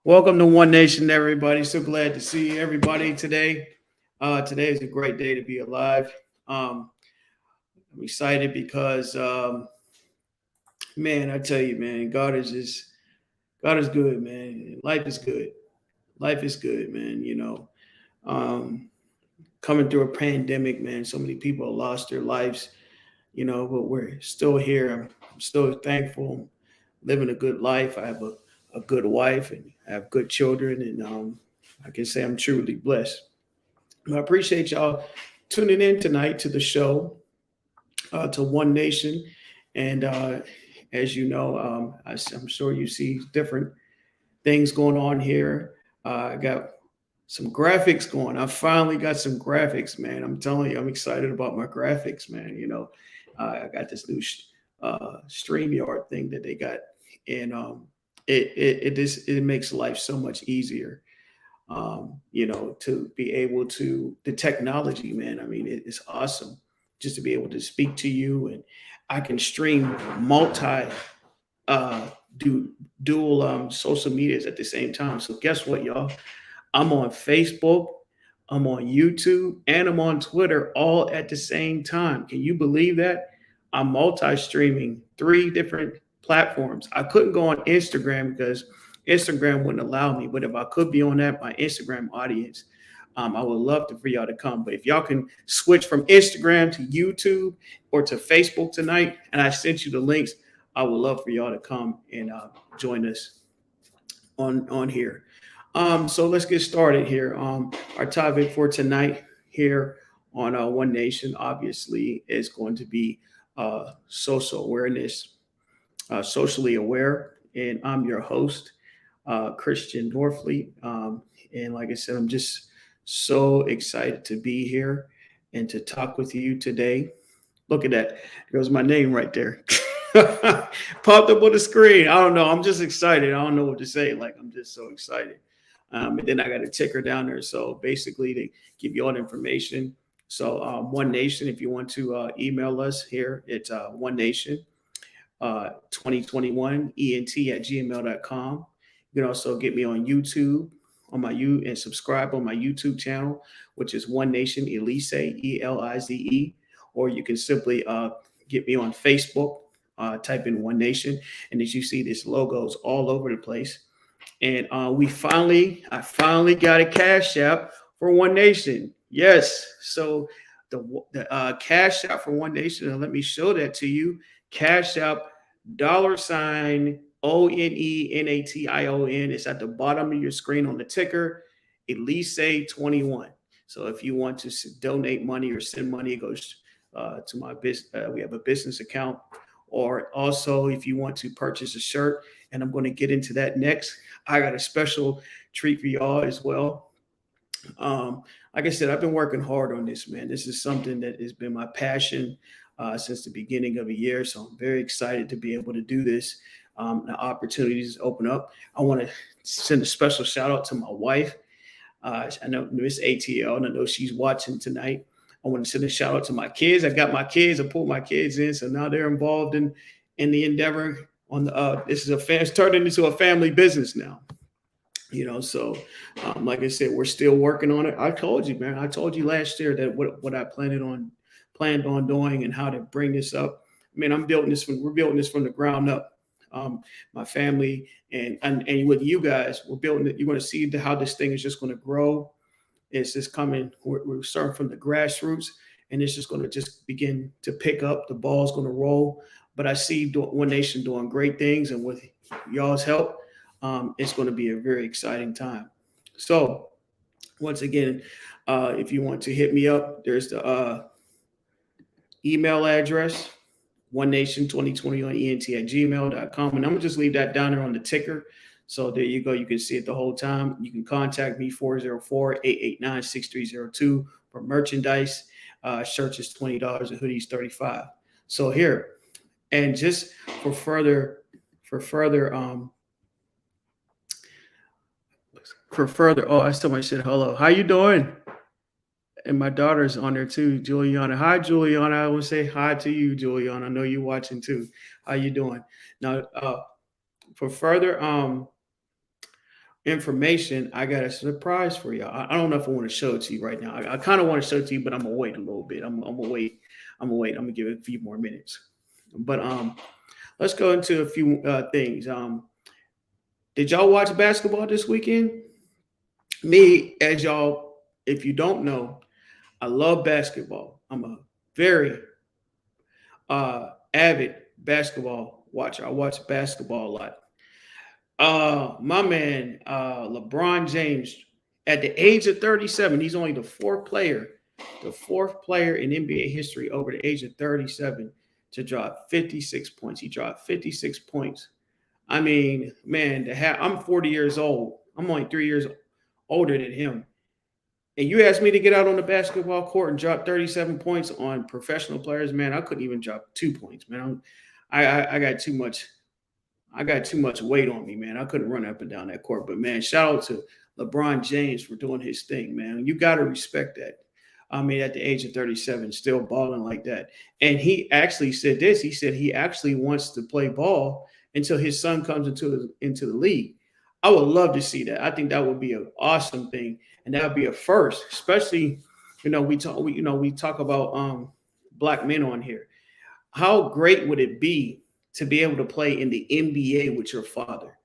Welcome to One Nation, everybody. So glad to see everybody today. Today is a great day to be alive. I'm excited because, man, I tell you, man, God is good, man. Life is good. Life is good, man. Um, coming through a pandemic, man, so many people lost their lives, but we're still here. I'm still thankful, living a good life. I have a good wife and I have good children, and I can say I'm truly blessed. I appreciate y'all tuning in tonight to the show, to One Nation. And as you know, I'm sure you see different things going on here. I got some graphics going. I finally got some graphics, man. I'm telling you, I'm excited about my graphics, man. I got this new StreamYard thing that they got, and it makes life so much easier. To be able to the technology, man. I mean, it's awesome just to be able to speak to you, and I can stream multi uh do dual social medias at the same time. So guess what, y'all? I'm on Facebook, I'm on YouTube, and I'm on Twitter all at the same time. Can you believe that? I'm multi-streaming three different platforms. I couldn't go on Instagram because Instagram wouldn't allow me, but if I could be on that, my Instagram audience, I would love for y'all to come. But if y'all can switch from Instagram to YouTube or to Facebook tonight, and I sent you the links, I would love for y'all to come and join us on here. So let's get started here. Our topic for tonight here on One Nation, obviously, is going to be social awareness, socially aware. And I'm your host, Christian Norfleet. And like I said, I'm just so excited to be here and to talk with you today. Look at that. There goes my name right there. Popped up on the screen. I don't know. I'm just excited. I don't know what to say. Like, I'm just so excited. And then I got a ticker down there. So basically, they give you all the information. So, One Nation, if you want to email us here, it's One Nation 2021 ent@gmail.com. You can also get me on YouTube on my and subscribe on my YouTube channel, which is One Nation Elize, Elize, or you can simply get me on Facebook. Type in One Nation, and as you see, this logos all over the place. And I finally got a Cash App for One Nation. Yes, so the Cash App for One Nation, and let me show that to you. Cash App $ONENATION. It's at the bottom of your screen on the ticker, Elize 21. So if you want to donate money or send money, it goes to my business. We have a business account. Or also, if you want to purchase a shirt, and I'm going to get into that next, I got a special treat for y'all as well. Like I said, I've been working hard on this, man. This is something that has been my passion since the beginning of the year. So I'm very excited to be able to do this. The opportunities open up. I want to send a special shout out to my wife. I know Miss ATL, and I know she's watching tonight. I want to send a shout out to my kids. I got my kids. I pulled my kids in, so now they're involved in the endeavor. On the this is it's turned into a family business now. So like I said, we're still working on it. I told you, man. I told you last year that what I planned on doing and how to bring this up. I mean, we're building this from the ground up. My family and with you guys, we're building it. You're going to see how this thing is just going to grow. It's just coming. We're starting from the grassroots, and it's just going to just begin to pick up. The ball's going to roll. But I see One Nation doing great things, and with y'all's help, it's going to be a very exciting time. So, once again, if you want to hit me up, there's the email address, onenation2021ent@gmail.com. And I'm going to just leave that down there on the ticker. So there you go. You can see it the whole time. You can contact me 404-889-6302 for merchandise. Shirts is $20 and hoodies $35. So here, and just for further, oh, I still might say hello. How you doing? And my daughter's on there too, Juliana. Hi, Juliana. I will say hi to you, Juliana. I know you're watching too. How you doing? Now, for further information, I got a surprise for y'all. I don't know if I want to show it to you right now. I kind of want to show it to you, but I'm gonna wait a little bit. I'm gonna wait. I'm gonna give it a few more minutes. But let's go into a few things. Did y'all watch basketball this weekend? Me, as y'all, if you don't know, I love basketball. I'm a very avid basketball watcher. I watch basketball a lot. My man, LeBron James, at the age of 37, he's only the fourth player in NBA history over the age of 37 to drop 56 points. He dropped 56 points. I mean, man, I'm 40 years old. I'm only 3 years older than him. And you asked me to get out on the basketball court and drop 37 points on professional players, man. I couldn't even drop 2 points, man. I got too much. I got too much weight on me, man. I couldn't run up and down that court. But man, shout out to LeBron James for doing his thing, man. You got to respect that. I mean, at the age of 37, still balling like that. And he actually said this. He said he actually wants to play ball until his son comes into the league. I would love to see that. I think that would be an awesome thing, and that would be a first. Especially, we talk about black men on here. How great would it be to be able to play in the NBA with your father?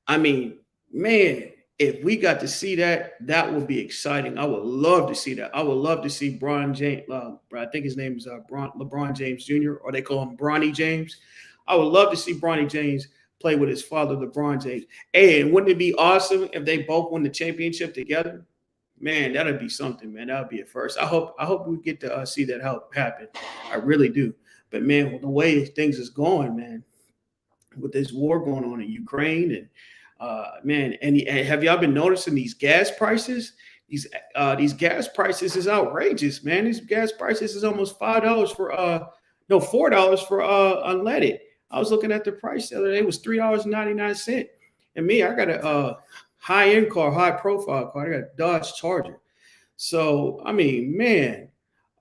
I mean, man, if we got to see that, that would be exciting. I would love to see that. I would love to see Bron James. I think his name is LeBron James Jr., or they call him Bronny James. I would love to see Bronny James play with his father, LeBron James. Hey, and wouldn't it be awesome if they both won the championship together? man, that'd be something, man. That would be a first. I hope we get to see that help happen. I really do. But man, the way things is going, man, with this war going on in Ukraine, and man, and have y'all been noticing these gas prices? These gas prices is outrageous, man. These gas prices is almost $5 for no, $4 for unleaded. I was looking at the price the other day; it was $3.99. And me, I got a high end car, high profile car. I got a Dodge Charger. So I mean, man,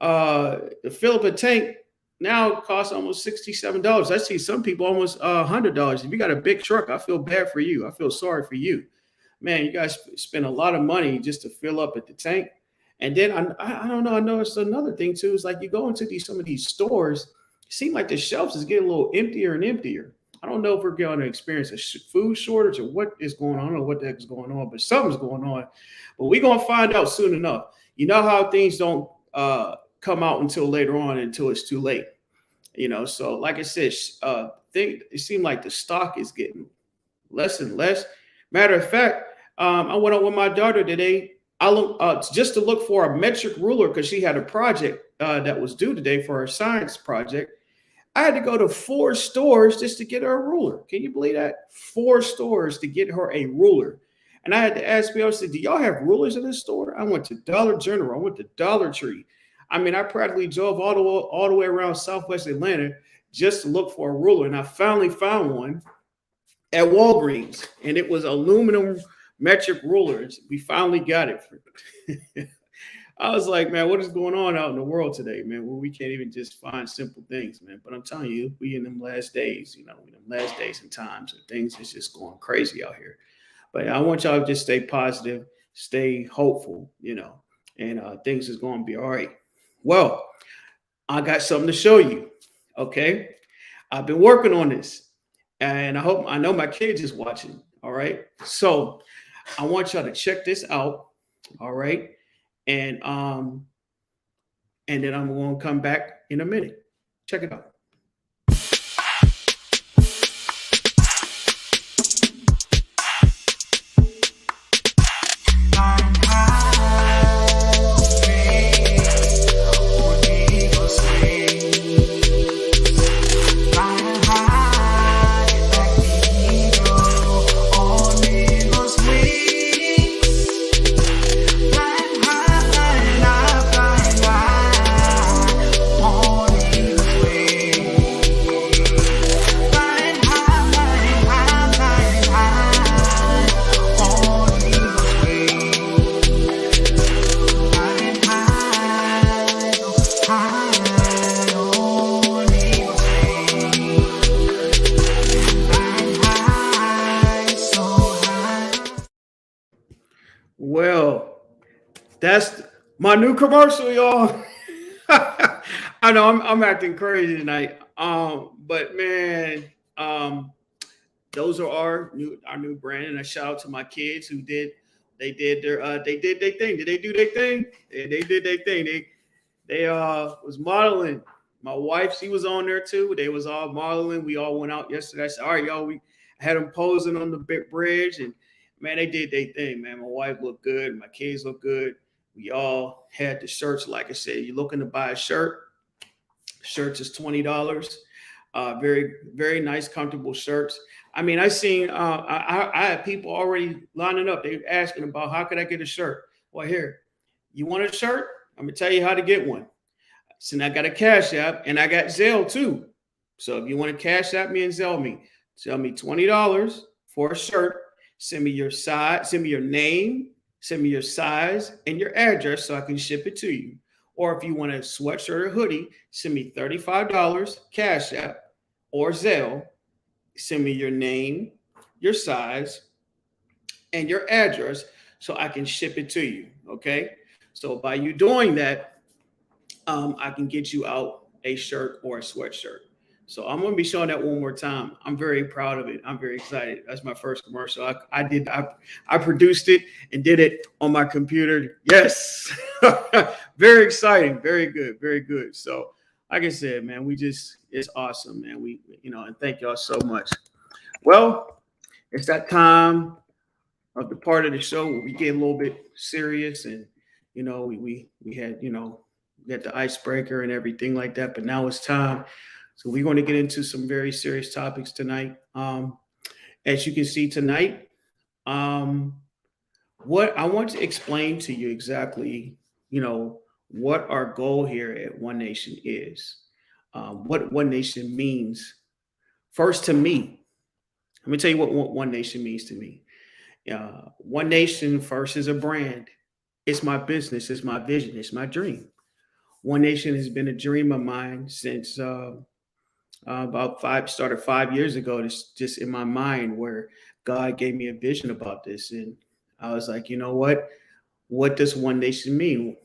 the fill up a tank now costs almost $67. I see some people almost $100. If you got a big truck, I feel bad for you. I feel sorry for you, man. You guys spend a lot of money just to fill up at the tank. And then I don't know. I know it's another thing too. It's like you go into some of these stores, it seems like the shelves is getting a little emptier and emptier. I don't know if we're going to experience a food shortage or what is going on. I don't know what the heck is going on, but something's going on. But we're going to find out soon enough. You know how things don't come out until later on, until it's too late. You know, so like I said, it seemed like the stock is getting less and less. Matter of fact, I went out with my daughter today. I look just to look for a metric ruler because she had a project that was due today for her science project. I had to go to 4 stores just to get her a ruler. Can you believe that? 4 stores to get her a ruler. And I had to ask people, I said, do y'all have rulers in this store? I went to Dollar General. I went to Dollar Tree. I mean, I practically drove all the way around Southwest Atlanta just to look for a ruler. And I finally found one at Walgreens. And it was aluminum metric rulers. We finally got it. I was like, man, what is going on out in the world today, man? Well, we can't even just find simple things, man. But I'm telling you, we in them last days, in them last days and times, and things is just going crazy out here. But I want y'all to just stay positive, stay hopeful, and things is going to be all right. Well, I got something to show you. Okay, I've been working on this, and I know my kids is watching. All right, so I want y'all to check this out. All right. And then I'm going to come back in a minute. Check it out. Well, that's my new commercial, y'all. I know I'm acting crazy tonight. But man, those are our new brand, and a shout out to my kids who did their thing. Did they do their thing? They did their thing. They was modeling. My wife, she was on there too. They was all modeling. We all went out yesterday. I said, all right, y'all, we had them posing on the big bridge, and man, they did their thing, man. My wife looked good. My kids looked good. We all had the shirts. Like I said, you're looking to buy a shirt. Shirts is $20. Very, very nice, comfortable shirts. I mean, I seen I had people already lining up. They were asking about how could I get a shirt? Well, here, you want a shirt? I'm gonna tell you how to get one. So I got a Cash App and I got Zelle too. So if you want to Cash App me and Zelle me, tell me $20 for a shirt. Send me your size, send me your name, send me your size and your address so I can ship it to you. Or if you want a sweatshirt or hoodie, send me $35 Cash App or Zelle. Send me your name, your size, and your address so I can ship it to you. Okay. So by you doing that, I can get you out a shirt or a sweatshirt. So I'm going to be showing that one more time. I'm very proud of it. I'm very excited. That's my first commercial. I produced it and did it on my computer. Yes. Very exciting. Very good. Very good. So like I said, man, it's awesome, man. And thank y'all so much. Well, it's that time of the part of the show where we get a little bit serious, and we had we had the icebreaker and everything like that. But now it's time, so we're going to get into some very serious topics tonight. As you can see tonight, um, what I want to explain to you exactly, what our goal here at One Nation is, what One Nation means. First, to me, let me tell you what One Nation means to me. One Nation first is a brand. It's my business. It's my vision. It's my dream. One Nation has been a dream of mine since started 5 years ago. It's just in my mind where God gave me a vision about this, and I was like, you know what? What does One Nation mean?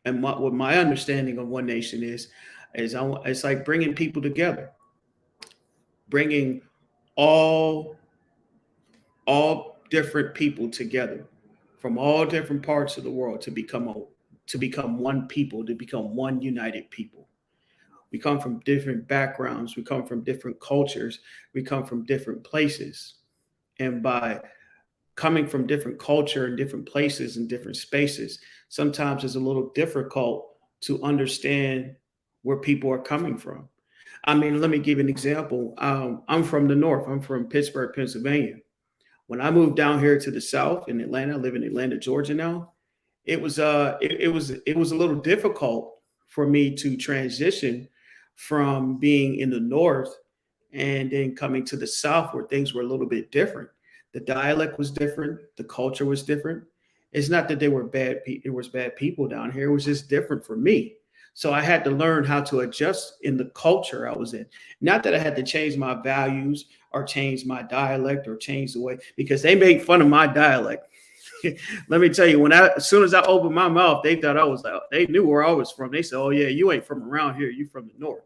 And what my understanding of One Nation it's like bringing people together, bringing all different people together from all different parts of the world to become one people, to become one united people. We come from different backgrounds, we come from different cultures, we come from different places. And by coming from different culture and different places and different spaces, sometimes it's a little difficult to understand where people are coming from. I mean, let me give you an example. I'm from the North. I'm from Pittsburgh, Pennsylvania. When I moved down here to the South in Atlanta, I live in Atlanta, Georgia now. It was a little difficult for me to transition from being in the North and then coming to the South, where things were a little bit different. The dialect was different, the culture was different. It's not that they were it was bad people down here. It was just different for me. So I had to learn how to adjust in the culture I was in. Not that I had to change my values or change my dialect or change the way, because they made fun of my dialect. Let me tell you, as soon as I opened my mouth, they thought I was out. They knew where I was from. They said, "Oh yeah, you ain't from around here. You from the North.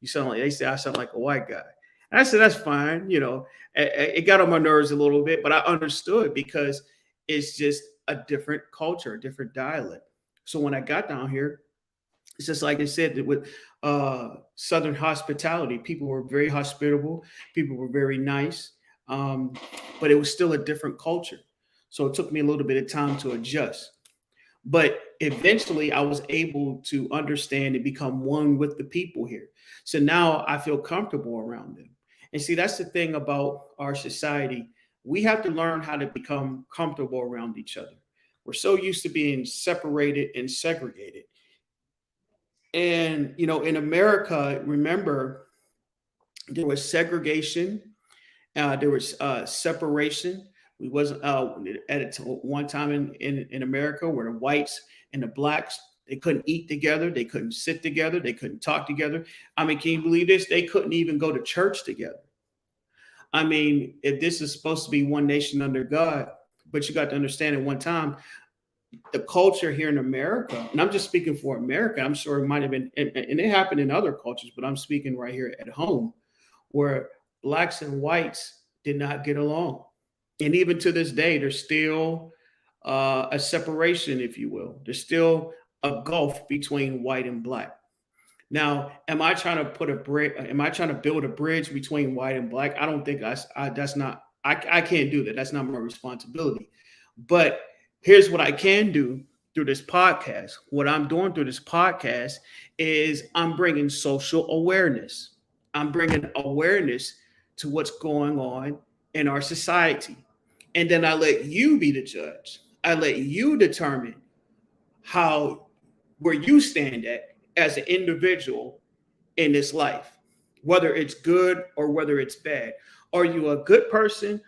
You sound like," they say I sound like a white guy. And I said, "That's fine." It got on my nerves a little bit, but I understood because it's just a different culture, a different dialect. So when I got down here, it's just like I said, that with Southern hospitality, people were very hospitable, people were very nice, um, but it was still a different culture. So it took me a little bit of time to adjust. But eventually, I was able to understand and become one with the people here. So now I feel comfortable around them. And see, that's the thing about our society. We have to learn how to become comfortable around each other. We're so used to being separated and segregated. And in America, remember, there was segregation, there was separation. We wasn't one time in America where the whites and the blacks, they couldn't eat together, they couldn't sit together, they couldn't talk together. I mean, can you believe this? They couldn't even go to church together. I mean, if this is supposed to be one nation under God, but you got to understand at one time, the culture here in America, and I'm just speaking for America, I'm sure it might have been, and it happened in other cultures, but I'm speaking right here at home, where blacks and whites did not get along. And even to this day, there's still a separation, if you will. There's still a gulf between white and black. Now, am I trying to put a bridge? Am I trying to build a bridge between white and black? I don't think that's not. I can't do that. That's not my responsibility. But here's what I can do through this podcast. What I'm doing through this podcast is I'm bringing social awareness. I'm bringing awareness to what's going on in our society. And then I let you be the judge. I let you determine how where you stand at as an individual in this life, whether it's good or whether it's bad. Are you a good person,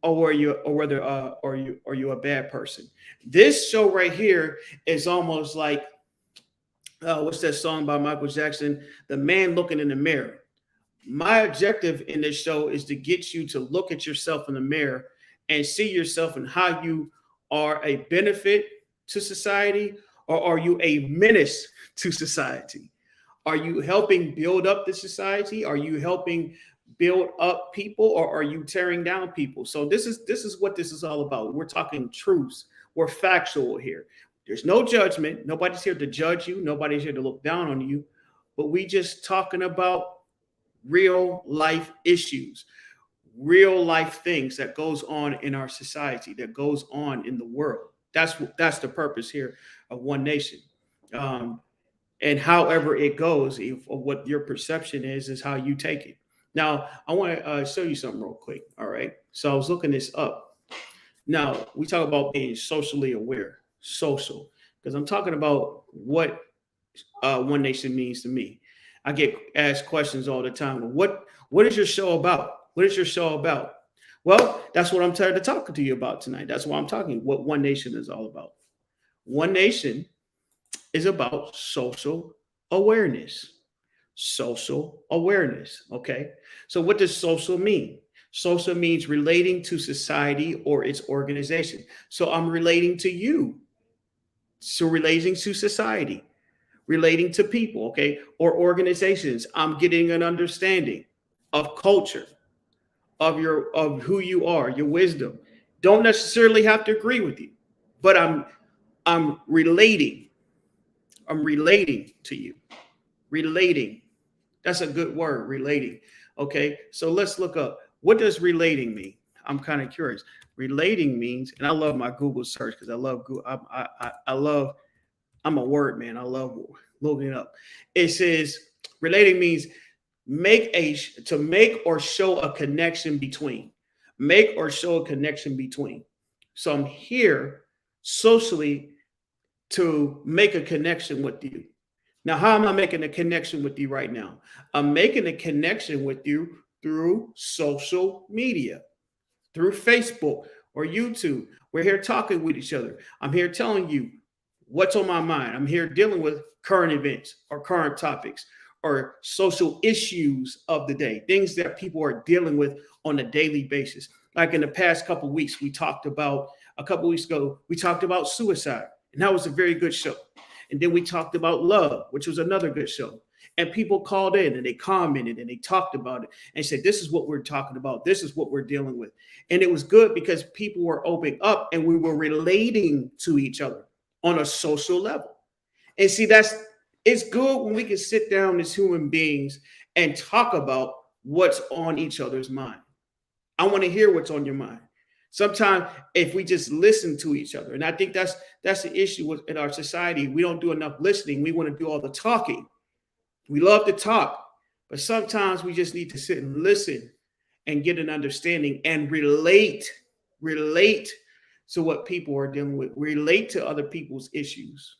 or are you a bad person? This show right here is almost like what's that song by Michael Jackson? The Man Looking in the Mirror. My objective in this show is to get you to look at yourself in the mirror and see yourself and how you are a benefit to society, or are you a menace to society? Are you helping build up the society? Are you helping build up people, or are you tearing down people? So this is what this is all about. We're talking truths. We're factual here. There's no judgment. Nobody's here to judge you. Nobody's here to look down on you. But we just talking about real life issues. real life things that goes on in our society, that goes on in the world. That's the purpose here of One Nation. Um, and however it goes, if, or what your perception is how you take it. Now, I want to show you something real quick. All right. So I was looking this up. Now, we talk about being socially aware, social, because I'm talking about what One Nation means to me. I get asked questions all the time. What is your show about? What is your show about? Well, that's what I'm trying to talk to you about tonight. That's why I'm talking what One Nation is all about. One Nation is about social awareness. Social awareness. Okay. So, what does social mean? Social means relating to society or its organization. So, I'm relating to you. So, relating to society, relating to people, okay, or organizations. I'm getting an understanding of culture, of who you are, your wisdom. Don't necessarily have to agree with you, but I'm relating. I'm relating to you. Relating. That's a good word, relating. Okay, so let's look up what does relating mean. I'm kind of curious. Relating means, and I love my Google search because I love Google. I love. I'm a word man. I love looking it up. It says relating means to make or show a connection between. Make or show a connection between. So I'm here socially to make a connection with you. Now, how am I making a connection with you right now? I'm making a connection with you through social media, through Facebook or YouTube. We're here talking with each other. I'm here telling you what's on my mind. I'm here dealing with current events or current topics or social issues of the day, things that people are dealing with on a daily basis. Like in the past couple of weeks, a couple of weeks ago, we talked about suicide, and that was a very good show. And then we talked about love, which was another good show. And people called in and they commented and they talked about it and said, this is what we're talking about. This is what we're dealing with. And it was good because people were opening up and we were relating to each other on a social level. And see, it's good when we can sit down as human beings and talk about what's on each other's mind. I want to hear what's on your mind. Sometimes if we just listen to each other, and I think that's the issue in our society. We don't do enough listening. We want to do all the talking. We love to talk, but sometimes we just need to sit and listen and get an understanding and relate to what people are dealing with, relate to other people's issues.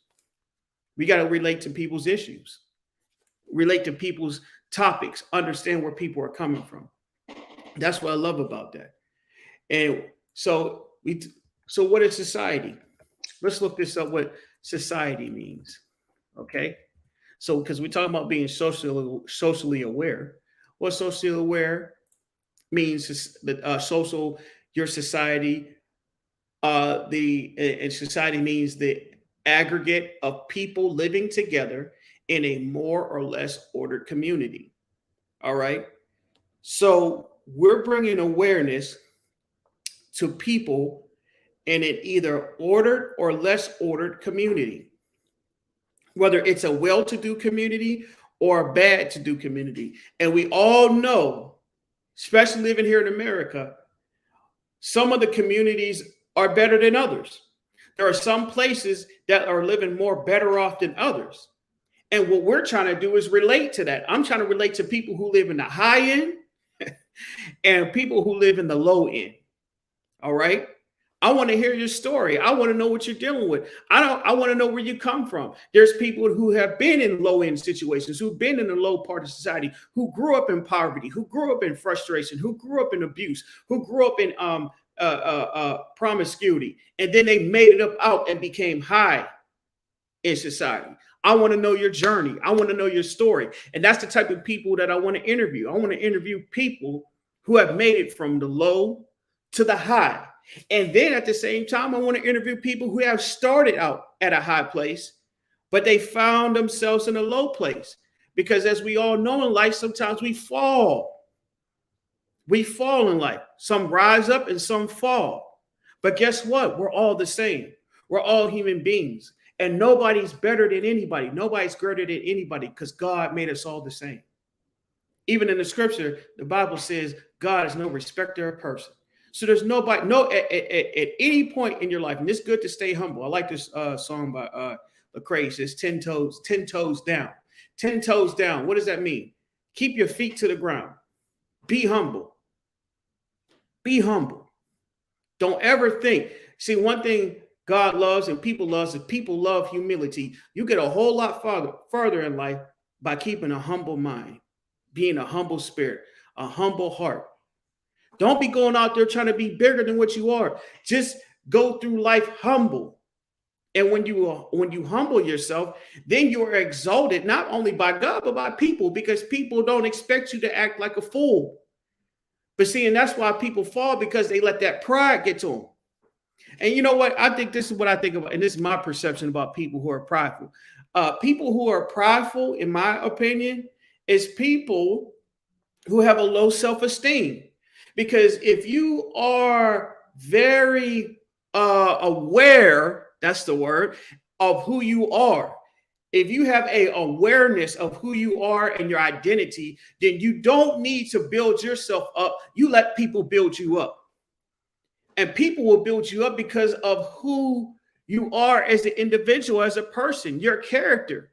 We got to relate to people's issues, relate to people's topics, understand where people are coming from. That's what I love about that. And so what is society? Let's look this up what society means. Okay. So because we're talking about being socially aware. What socially aware means is that social, your society, and society means the aggregate of people living together in a more or less ordered community. All right. So we're bringing awareness to people in an either ordered or less ordered community, whether it's a well-to-do community or a bad-to-do community. And we all know, especially living here in America, some of the communities are better than others. There are some places that are living more better off than others. And what we're trying to do is relate to that. I'm trying to relate to people who live in the high end and people who live in the low end. All right. I want to hear your story. I want to know what you're dealing with. I want to know where you come from. There's people who have been in low end situations, who've been in the low part of society, who grew up in poverty, who grew up in frustration, who grew up in abuse, who grew up in promiscuity, and then they made it up out and became high in society. I want to know your journey. I want to know your story. And that's the type of people that I want to interview. I want to interview people who have made it from the low to the high. And then at the same time, I want to interview people who have started out at a high place, but they found themselves in a low place. Because as we all know in life, sometimes we fall. We fall in life. Some rise up and some fall. But guess what? We're all the same. We're all human beings. And nobody's better than anybody. Nobody's greater than anybody because God made us all the same. Even in the scripture, the Bible says God is no respecter of person. So there's nobody, no, at any point in your life, and it's good to stay humble. I like this song by Lecrae. It says 10 toes down. 10 toes down. What does that mean? Keep your feet to the ground. Be humble. Be humble. Don't ever think. See, one thing God loves and people loves is people love humility. You get a whole lot farther in life by keeping a humble mind, being a humble spirit, a humble heart. Don't be going out there trying to be bigger than what you are. Just go through life humble. And when you humble yourself, then you are exalted not only by God but by people, because people don't expect you to act like a fool. But see, and that's why people fall, because they let that pride get to them. And you know what? I think this is what I think about, and this is my perception about people who are prideful. People who are prideful, in my opinion, is people who have a low self-esteem. Because if you are very aware, that's the word, of who you are, if you have a awareness of who you are and your identity, then you don't need to build yourself up. You let people build you up. And people will build you up because of who you are as an individual, as a person, your character.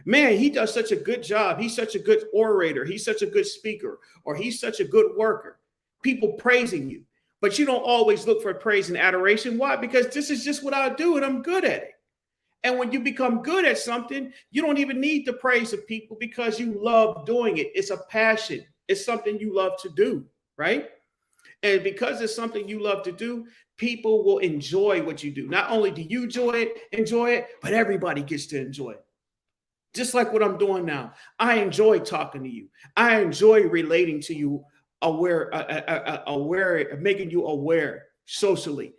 Man, he does such a good job. He's such a good orator. He's such a good speaker, or he's such a good worker. People praising you, but you don't always look for praise and adoration. Why? Because this is just what I do and I'm good at it. And when you become good at something, you don't even need the praise of people because you love doing it. It's a passion. It's something you love to do, right? And because it's something you love to do, people will enjoy what you do. Not only do you enjoy it, but everybody gets to enjoy it. Just like what I'm doing now. I enjoy talking to you. I enjoy relating to you, aware, making you aware socially.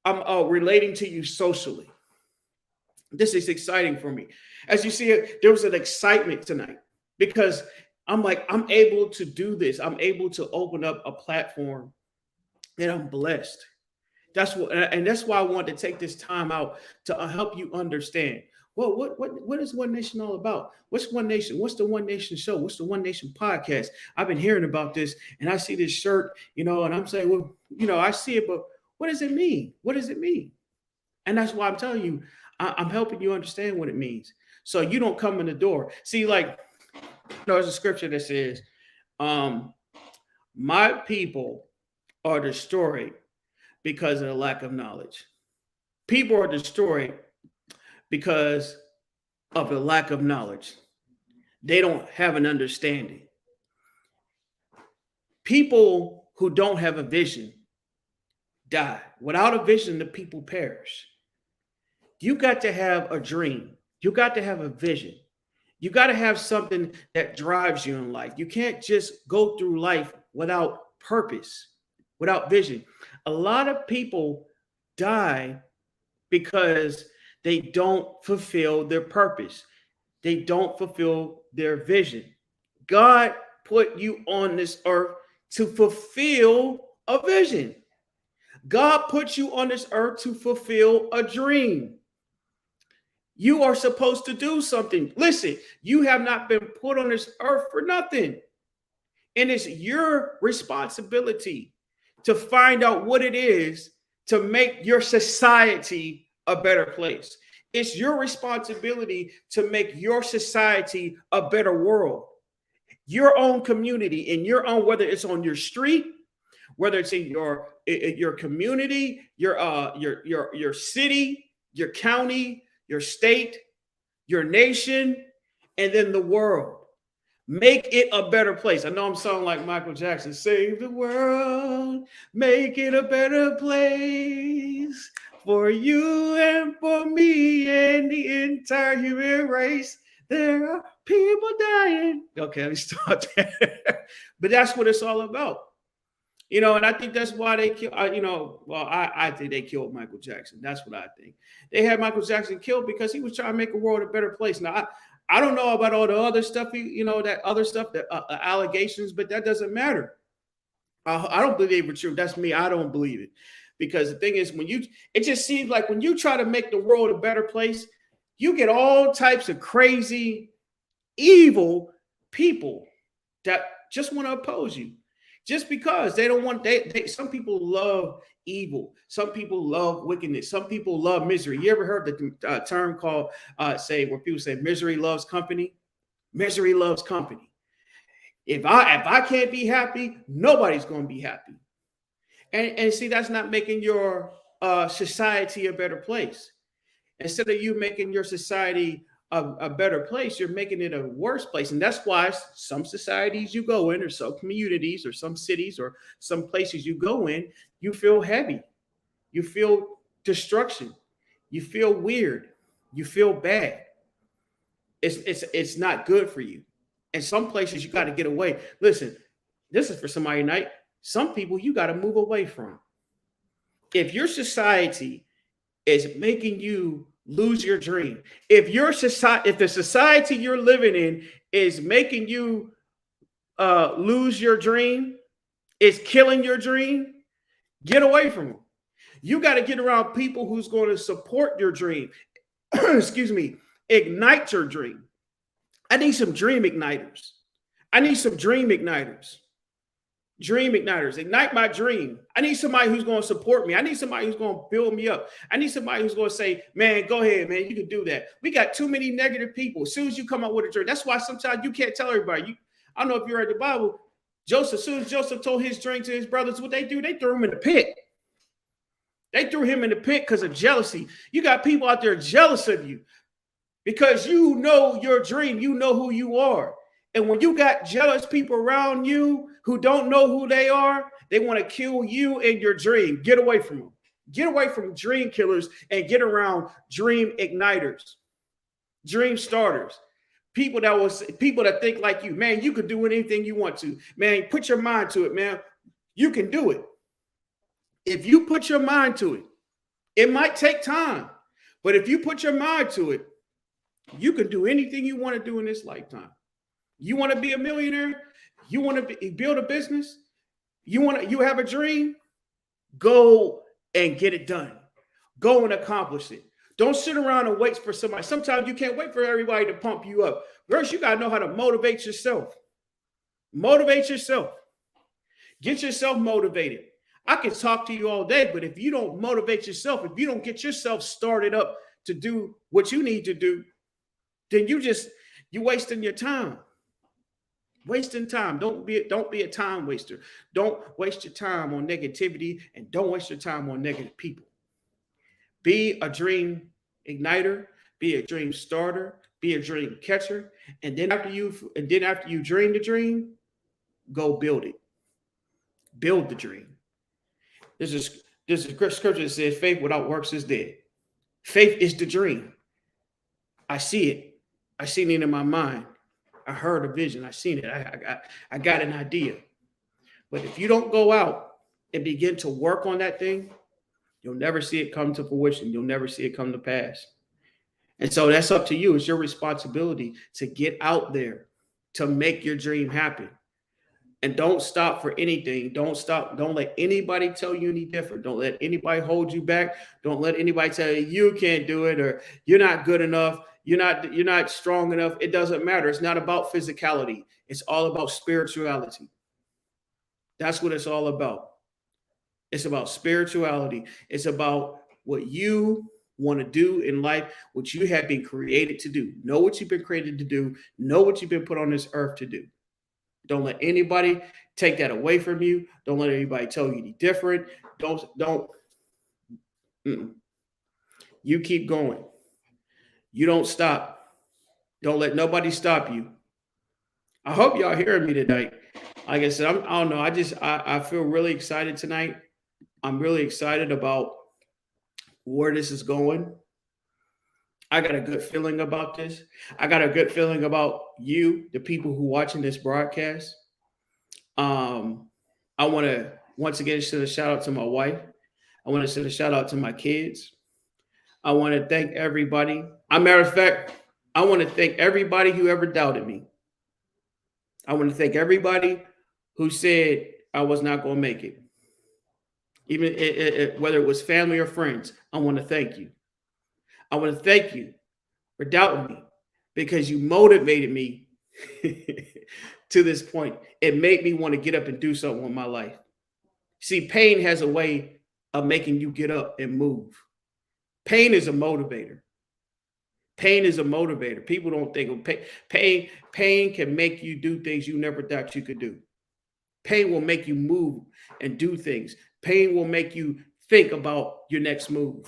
I'm relating to you socially. This is exciting for me. As you see, there was an excitement tonight because I'm like, I'm able to do this. I'm able to open up a platform, and I'm blessed. And that's why I want to take this time out to help you understand. Well, what is One Nation all about? What's One Nation? What's the One Nation show? What's the One Nation podcast? I've been hearing about this, and I see this shirt, and I'm saying, well, I see it, but what does it mean? What does it mean? And that's why I'm telling you, I'm helping you understand what it means, so you don't come in the door. See, like, there's a scripture that says, my people are destroyed because of the lack of knowledge. People are destroyed because of the lack of knowledge. They don't have an understanding. People who don't have a vision die. Without a vision, the people perish. You got to have a dream. You got to have a vision. You got to have something that drives you in life. You can't just go through life without purpose, without vision. A lot of people die because they don't fulfill their purpose. They don't fulfill their vision. God put you on this earth to fulfill a vision. God put you on this earth to fulfill a dream. You are supposed to do something. Listen, you have not been put on this earth for nothing. And it's your responsibility to find out what it is to make your society a better place. It's your responsibility to make your society a better world. Your own community, in your own, whether it's on your street, whether it's in your community, your city, your county, your state, your nation, and then the world. Make it a better place. I know I'm sounding like Michael Jackson. Save the world, make it a better place for you and for me and the entire human race. There are people dying. Okay, let me start there. But that's what it's all about. And I think that's why they kill. I think they killed Michael Jackson. That's what I think. They had Michael Jackson killed because he was trying to make the world a better place. Now, I don't know about all the other stuff, that other stuff, the allegations, but that doesn't matter. I don't believe they were true. That's me. I don't believe it. Because the thing is, it just seems like when you try to make the world a better place, you get all types of crazy, evil people that just want to oppose you. Just because they don't want, some people love evil. Some people love wickedness. Some people love misery. You ever heard the term called, where people say misery loves company? Misery loves company. If I can't be happy, nobody's going to be happy. And see, that's not making your society a better place. Instead of you making your society a better place, you're making it a worse place. And that's why some societies you go in, or some communities, or some cities, or some places you go in, you feel heavy. You feel destruction. You feel weird. You feel bad. It's not good for you. And some places you got to get away. Listen, this is for somebody tonight. Some people you got to move away from. If your society is making you lose your dream, if the society you're living in is making you lose your dream, is killing your dream, get away from them. You got to get around people who's going to support your dream. Excuse me, ignite your dream. I need some dream igniters. I need some dream igniters. Dream igniters, ignite my dream. I need somebody who's going to support me. I need somebody who's going to build me up. I need somebody who's going to say, man, go ahead, man, you can do that. We got too many negative people. As soon as you come up with a dream, that's why sometimes you can't tell everybody. I don't know if you read the Bible. Joseph, as soon as Joseph told his dream to his brothers, what they do? They threw him in the pit. They threw him in the pit because of jealousy. You got people out there jealous of you because you know your dream. You know who you are. And when you got jealous people around you who don't know who they are, they want to kill you and your dream. Get away from them. Get away from dream killers and get around dream igniters, dream starters. People that think like you. Man, you could do anything you want to. Man, put your mind to it, man. You can do it. If you put your mind to it, it might take time. But if you put your mind to it, you can do anything you want to do in this lifetime. You want to be a millionaire? You want to build a business? You have a dream? Go and get it done. Go and accomplish it. Don't sit around and wait for somebody. Sometimes you can't wait for everybody to pump you up. First, you got to know how to motivate yourself. Motivate yourself. Get yourself motivated. I can talk to you all day, but if you don't motivate yourself, if you don't get yourself started up to do what you need to do, then you're wasting your time. Wasting time. Don't be a time waster. Don't waste your time on negativity, and don't waste your time on negative people. Be a dream igniter, be a dream starter, be a dream catcher, and then after you dream the dream, go build it. Build the dream. This is scripture that says faith without works is dead. Faith is the dream. I see it. I seen it in my mind. I heard a vision. I seen it. I got an idea. But if you don't go out and begin to work on that thing, you'll never see it come to fruition. You'll never see it come to pass. And so that's up to you. It's your responsibility to get out there to make your dream happen. And don't stop for anything. Don't stop. Don't let anybody tell you any different. Don't let anybody hold you back. Don't let anybody tell you you can't do it, or you're not good enough. You're not strong enough. It doesn't matter. It's not about physicality. It's all about spirituality. That's what it's all about. It's about spirituality. It's about what you want to do in life, what you have been created to do. Know what you've been created to do. Know what you've been put on this earth to do. Don't let anybody take that away from you. Don't let anybody tell you any different. Don't. You keep going. You don't stop. Don't let nobody stop you. I hope y'all hearing me tonight. Like I said, I don't know. I feel really excited tonight. I'm really excited about where this is going. I got a good feeling about this. I got a good feeling about you, the people who watching this broadcast. I want to once again send a shout out to my wife. I want to send a shout out to my kids. I want to thank everybody. As a matter of fact, I want to thank everybody who ever doubted me. I want to thank everybody who said I was not going to make it. Even whether it was family or friends, I want to thank you. I want to thank you for doubting me, because you motivated me to this point. It made me want to get up and do something with my life. See, pain has a way of making you get up and move. Pain is a motivator. Pain is a motivator. People don't think of pain. Pain can make you do things you never thought you could do. Pain will make you move and do things. Pain will make you think about your next move.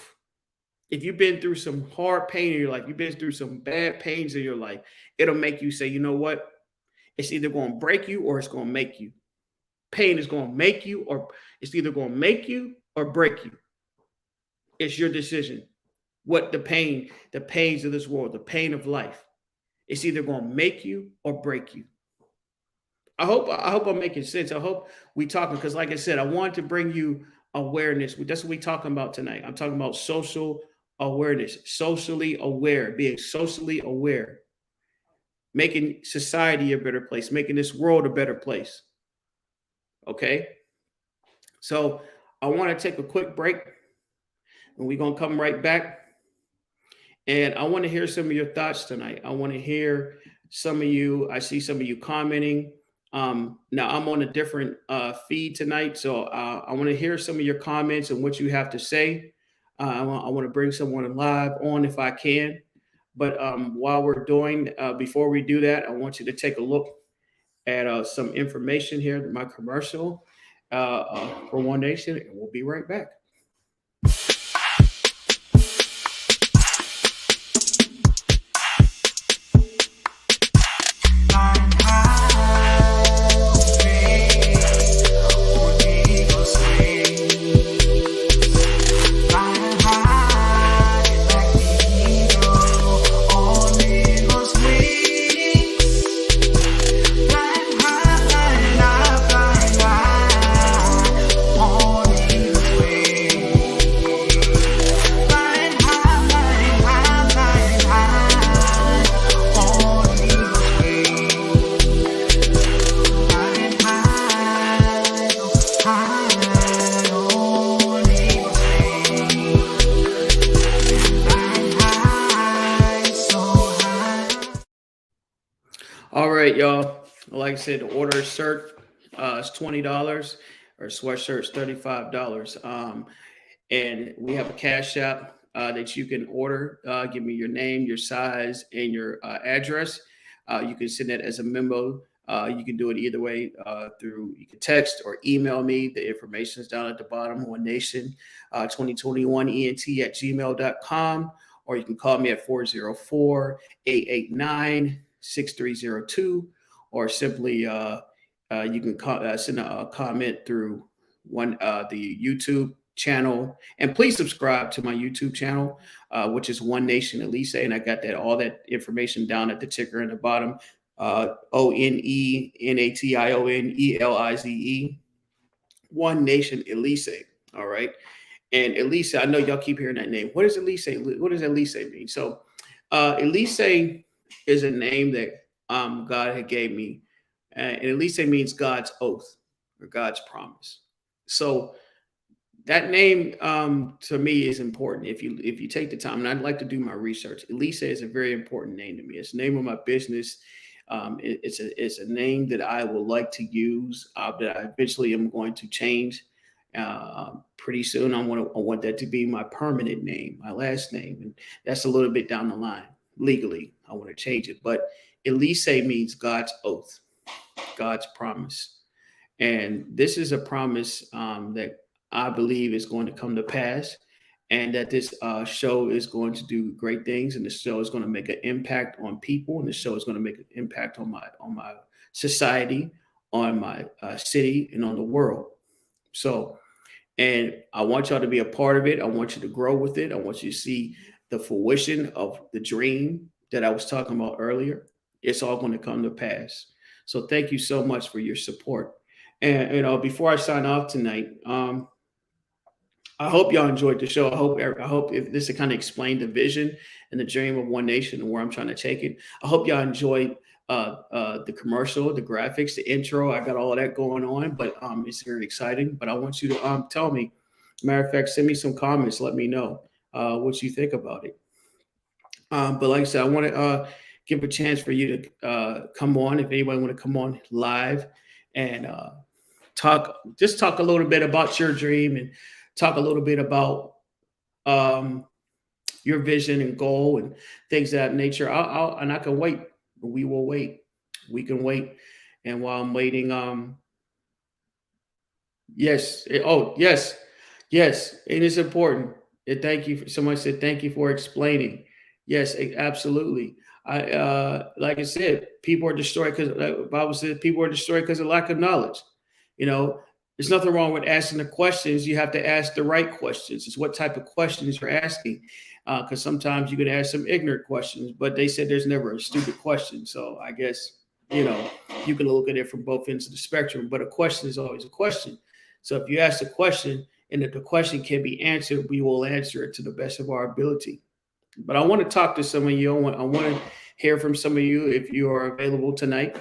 If you've been through some hard pain in your life, you've been through some bad pains in your life, it'll make you say, you know what? It's either going to break you or it's going to make you. Pain is going to make you, or it's either going to make you or break you. It's your decision. What the pains of this world, the pain of life, it's either going to make you or break you. I hope I'm making sense. I hope we talking, because like I said, I want to bring you awareness. That's what we're talking about tonight. I'm talking about social awareness, socially aware, being socially aware, making society a better place, making this world a better place. Okay. So I want to take a quick break and we're going to come right back. And I want to hear some of your thoughts tonight. I want to hear some of you. I see some of you commenting. Now I'm on a different feed tonight. So I want to hear some of your comments and what you have to say. I want to bring someone live on if I can. But while we're doing, before we do that, I want you to take a look at some information here, my commercial for One Nation, and we'll be right back. All right, y'all. Like I said, the order shirt is $20 or sweatshirt's $35. And we have a cash app that you can order. Give me your name, your size, and your address. You can send that as a memo. You can do it either way you can text or email me. The information is down at the bottom. One Nation 2021 ENT@gmail.com. Or you can call me at 404-889-6302, or simply you can send a comment through the YouTube channel. And please subscribe to my YouTube channel, which is One Nation Elise. And I got all that information down at the ticker in the bottom. ONENATIONELIZE. One Nation Elise. All right. And Elise, I know y'all keep hearing that name. What does Elise? What does Elise mean? So Elise is a name that God had gave me. And Elise means God's oath or God's promise. So that name to me is important. If you take the time, and I'd like to do my research, Elise is a very important name to me. It's the name of my business. It's a name that I would like to use, that I eventually am going to change pretty soon. I want that to be my permanent name, my last name, and that's a little bit down the line. Legally, I want to change it, but Elise means God's oath, God's promise, and this is a promise that I believe is going to come to pass, and that this show is going to do great things, and the show is going to make an impact on people, and the show is going to make an impact on my society, on my city, and on the world. So, and I want y'all to be a part of it. I want you to grow with it. I want you to see the fruition of the dream that I was talking about earlier. It's all going to come to pass. So thank you so much for your support. And before I sign off tonight, I hope y'all enjoyed the show. I hope if this kind of explained the vision and the dream of One Nation and where I'm trying to take it. I hope y'all enjoyed the commercial, the graphics, the intro. I got all of that going on, but it's very exciting. But I want you to tell me. Matter of fact, send me some comments. Let me know what you think about it. But like I said, I want to give a chance for you to come on, if anybody want to come on live and talk a little bit about your dream and talk a little bit about um, your vision and goal and things of that nature. And I can wait. We will wait. We can wait. And while I'm waiting, yes. Yes. Yes. It is important. Thank you. Somebody said, thank you for explaining. Yes, absolutely. Like I said, people are destroyed because the Bible says people are destroyed because of lack of knowledge. You know, there's nothing wrong with asking the questions. You have to ask the right questions. It's what type of questions you're asking. Because sometimes you can ask some ignorant questions, but they said there's never a stupid question. So I guess, you know, you can look at it from both ends of the spectrum, but a question is always a question. So if you ask a question and if the question can be answered, we will answer it to the best of our ability. But I want to talk to some of you. I want to hear from some of you. If you are available tonight,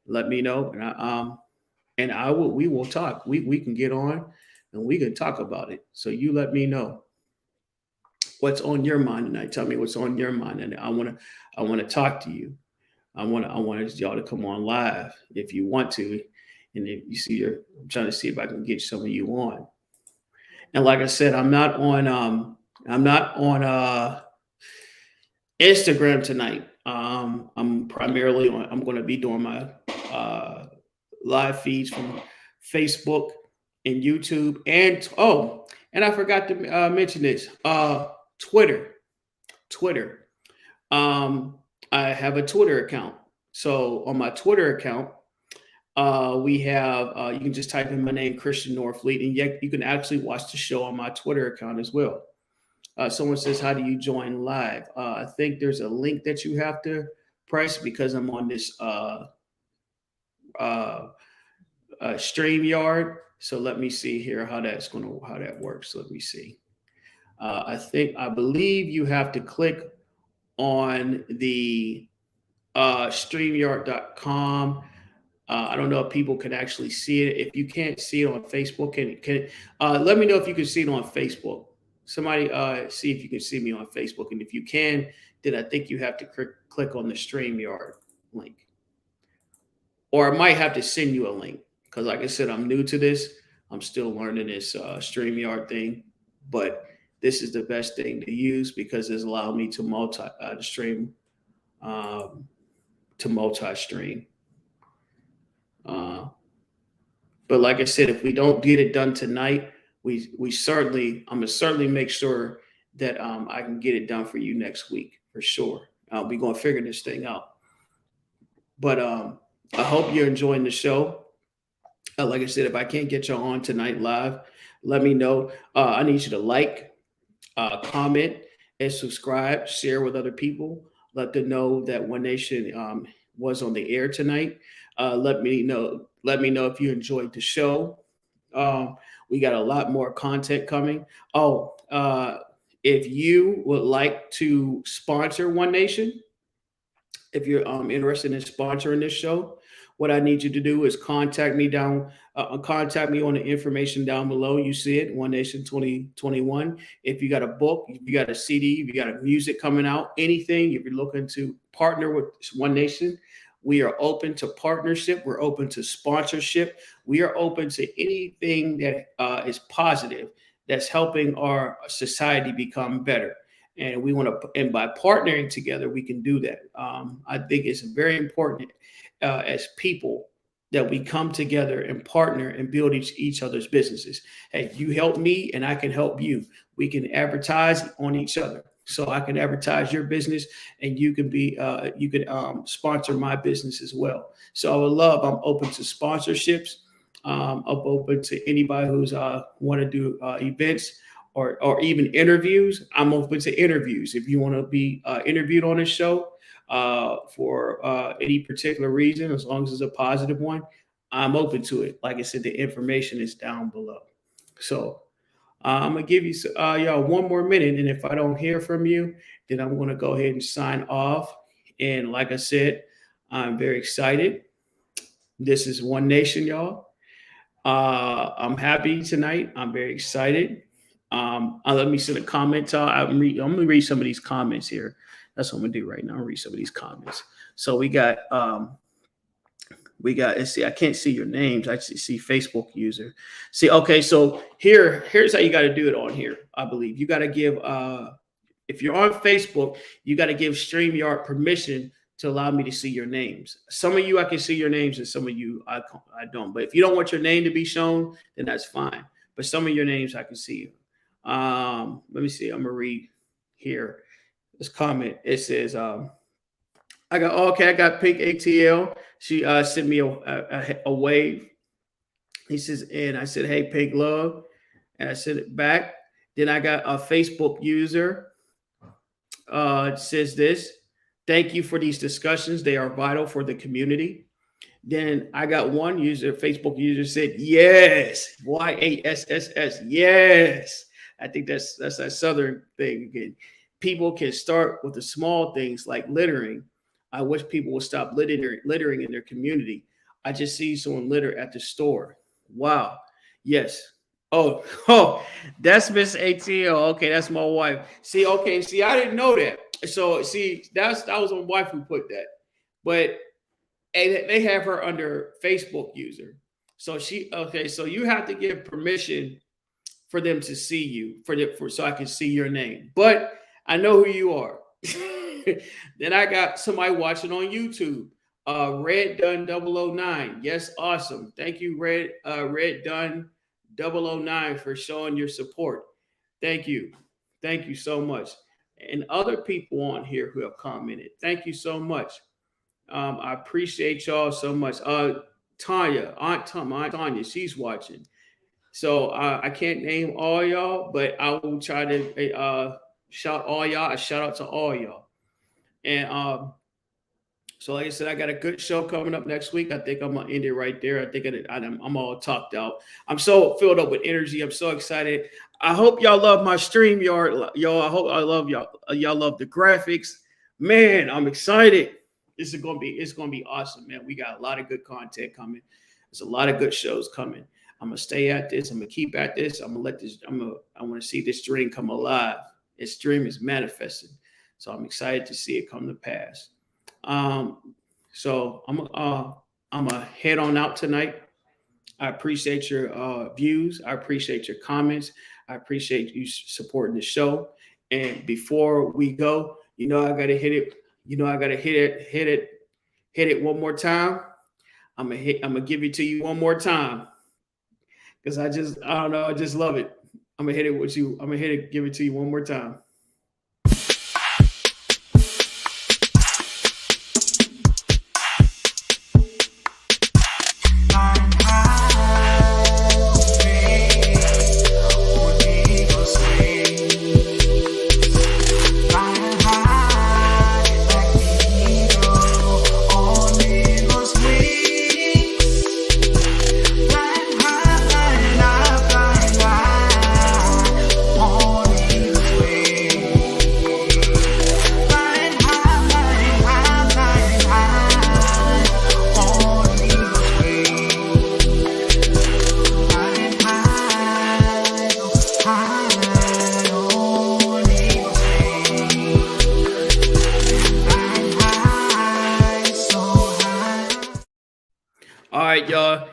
let me know, and I will. We will talk. We can get on, and we can talk about it. So you let me know what's on your mind tonight. Tell me what's on your mind, and I want to talk to you. I want y'all to come on live if you want to, and if you see I'm trying to see if I can get some of you on. And like I said, I'm not on Instagram tonight. I'm primarily on. I'm going to be doing my uh, live feeds from Facebook and YouTube, and I forgot to mention this. Twitter. Twitter. Um, I have a Twitter account. So on my Twitter account, we have you can just type in my name, Christian Norfleet, and yet you can actually watch the show on my Twitter account as well. Someone says, "How do you join live?" I think there's a link that you have to press because I'm on this uh, StreamYard. So let me see here how that works. Let me see. I believe you have to click on the StreamYard.com. I don't know if people can actually see it. If you can't see it on Facebook, let me know if you can see it on Facebook. Somebody see if you can see me on Facebook, and if you can, then I think you have to click on the StreamYard link, or I might have to send you a link because, like I said, I'm new to this. I'm still learning this StreamYard thing, but this is the best thing to use because it's allowed me to stream um, to multi-stream. Uh, but like I said, if we don't get it done tonight, I'm gonna certainly make sure that I can get it done for you next week for sure. We're gonna figure this thing out. But I hope you're enjoying the show. Like I said, if I can't get you on tonight live, let me know. I need you to like, comment, and subscribe. Share with other people. Let them know that One Nation was on the air tonight. Let me know. Let me know if you enjoyed the show. We got a lot more content coming. If you would like to sponsor One Nation, if you're interested in sponsoring this show, what I need you to do is contact me on the information down below. You see it, One Nation 2021. If you got a book, if you got a CD, if you got a music coming out, anything, if you're looking to partner with One Nation, we are open to partnership. We're open to sponsorship. We are open to anything that is positive, that's helping our society become better. And we want to, and by partnering together, we can do that. I think it's very important as people that we come together and partner and build each other's businesses. Hey, you help me and I can help you. We can advertise on each other. So I can advertise your business and you can sponsor my business as well. So I'm open to sponsorships. I'm open to anybody who's want to do events or even interviews. I'm open to interviews. If you want to be interviewed on this show for any particular reason, as long as it's a positive one, I'm open to it. Like I said, the information is down below. So I'm gonna give you y'all one more minute, and if I don't hear from you, then I'm gonna go ahead and sign off. And like I said, I'm very excited. This is One Nation, y'all. I'm happy tonight. I'm very excited. Let me see the comments. I'm gonna read some of these comments here. That's what I'm gonna do right now. I'll read some of these comments. So let's see, I can't see your names. I see Facebook user. See, okay, so here's how you got to do it on here. I believe you got to give if you're on Facebook, you got to give StreamYard permission to allow me to see your names. Some of you I can see your names, and some of you I don't. But if you don't want your name to be shown, then that's fine. But some of your names I can see. Let me see. I'm gonna read here this comment. It says, I got Pink ATL. She sent me a wave. He says, and I said, hey, Pink Love. And I sent it back. Then I got a Facebook user. Says this. Thank you for these discussions. They are vital for the community. Then I got one user, Facebook user said, yes, YASSS, yes. I think that's that Southern thing again. People can start with the small things like littering. I wish people would stop littering in their community. I just see someone litter at the store. Wow. Yes. Oh, that's Miss ATL. Okay, that's my wife. See, I didn't know that. So see, that was my wife who put that. But they have her under Facebook user. So so you have to give permission for them to see you, so I can see your name. But I know who you are. Then I got somebody watching on YouTube. Red Dunn 009. Yes, awesome. Thank you, Red Dunn 009 for showing your support. Thank you. Thank you so much. And other people on here who have commented. Thank you so much. I appreciate y'all so much. Aunt Tanya, she's watching. So I can't name all y'all, but I will try to shout all y'all. A shout out to all y'all. And so like I said, I got a good show coming up next week. I think I'm gonna end it right there. I think I'm all talked out. I'm so filled up with energy. I'm so excited. I hope y'all love my StreamYard, y'all. I hope I love y'all. Y'all love the graphics, man. I'm excited. It's gonna be awesome, man. We got a lot of good content coming. There's a lot of good shows coming. I'm gonna stay at this. I'm gonna keep at this. I want to see this dream come alive. This dream is manifesting. So I'm excited to see it come to pass. So I'm gonna head on out tonight. I appreciate your views. I appreciate your comments. I appreciate you supporting the show. And before we go, I gotta hit it. I gotta hit it one more time. I'm gonna give it to you one more time because I don't know. I just love it. I'm gonna hit it with you. I'm gonna give it to you one more time. All right, y'all.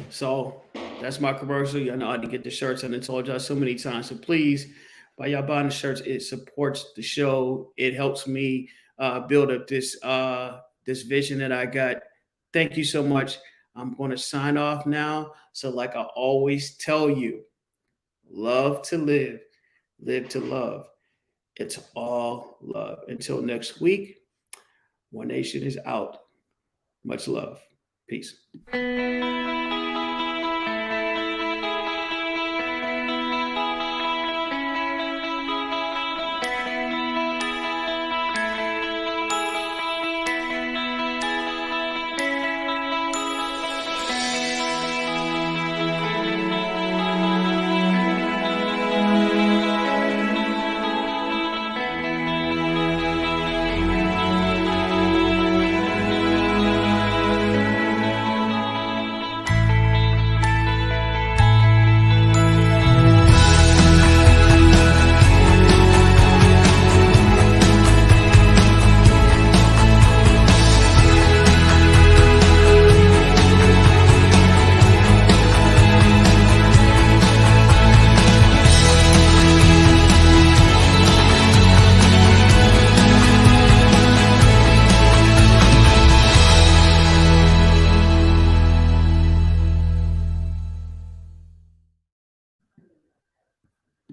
So that's my commercial. Y'all know how to get the shirts, and I told y'all so many times. So please, by y'all buying the shirts, it supports the show. It helps me build up this vision that I got. Thank you so much. I'm going to sign off now. So like I always tell you, love to live, live to love. It's all love. Until next week, One Nation is out. Much love. Peace.